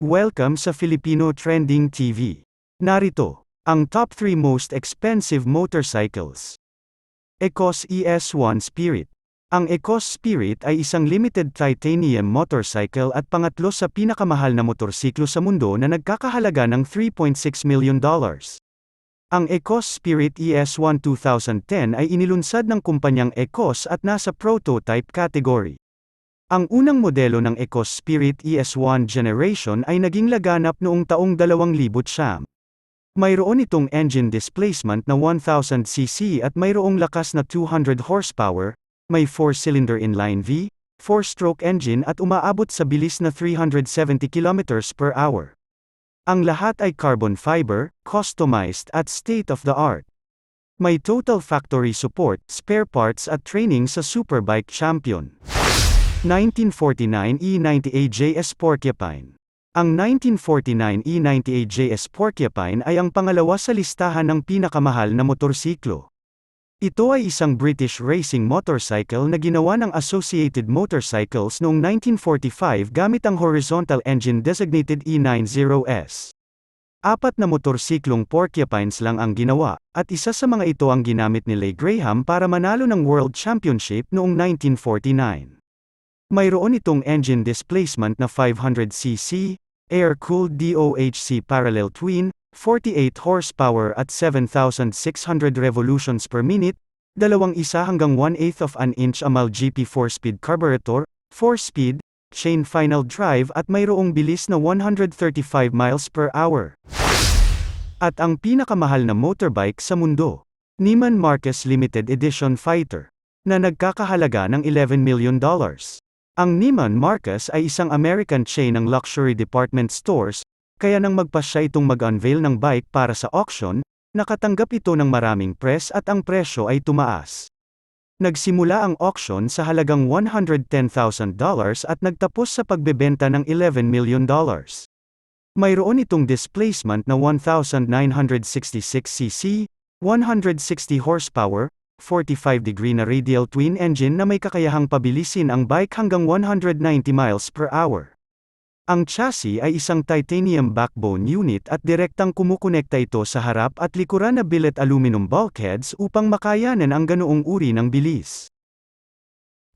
Welcome sa Filipino Trending TV. Narito, ang top 3 most expensive motorcycles. Ecos ES1 Spirit. Ang Ecos Spirit ay isang limited titanium motorcycle at pangatlo sa pinakamahal na motorsiklo sa mundo na nagkakahalaga ng $3.6 million. Ang Ecos Spirit ES1 2010 ay inilunsad ng kumpanyang Ecos at nasa prototype category. Ang unang modelo ng Ecos Spirit ES1 Generation ay naging laganap noong taong 2009. Mayroon itong engine displacement na 1000cc at mayroong lakas na 200 horsepower, may 4-cylinder inline V, 4-stroke engine at umaabot sa bilis na 370 km/h. Ang lahat ay carbon fiber, customized at state-of-the-art. May total factory support, spare parts at training sa Superbike Champion. 1949 E90AJS Porcupine. Ang 1949 E90AJS Porcupine ay ang pangalawa sa listahan ng pinakamahal na motorsiklo. Ito ay isang British racing motorcycle na ginawa ng Associated Motorcycles noong 1945 gamit ang horizontal engine designated E90S. 4 na motorsiklong Porcupines lang ang ginawa, at isa sa mga ito ang ginamit ni Leigh Graham para manalo ng World Championship noong 1949. Mayroon itong engine displacement na 500cc, air-cooled DOHC parallel twin, 48 horsepower at 7,600 revolutions per minute, 2.1/8 of an inch amal GP 4-speed carburetor, 4-speed, chain final drive at mayroong bilis na 135 miles per hour. At ang pinakamahal na motorbike sa mundo, Neiman Marcus Limited Edition Fighter, na nagkakahalaga ng $11 million. Ang Neiman Marcus ay isang American chain ng luxury department stores, kaya nang magpasya itong mag-unveil ng bike para sa auction, nakatanggap ito ng maraming press at ang presyo ay tumaas. Nagsimula ang auction sa halagang $110,000 at nagtapos sa pagbebenta ng $11 million. Mayroon itong displacement na 1,966cc, 160 horsepower, 45-degree na radial twin engine na may kakayahang pabilisin ang bike hanggang 190 miles per hour. Ang chassis ay isang titanium backbone unit at direktang kumukonekta ito sa harap at likuran na billet aluminum bulkheads upang makayanan ang ganoong uri ng bilis.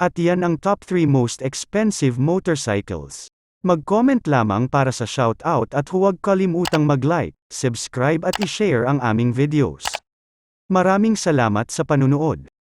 At yan ang top 3 most expensive motorcycles. Mag-comment lamang para sa shoutout at huwag kalimutang mag-like, subscribe at i-share ang aming videos. Maraming salamat sa panunood.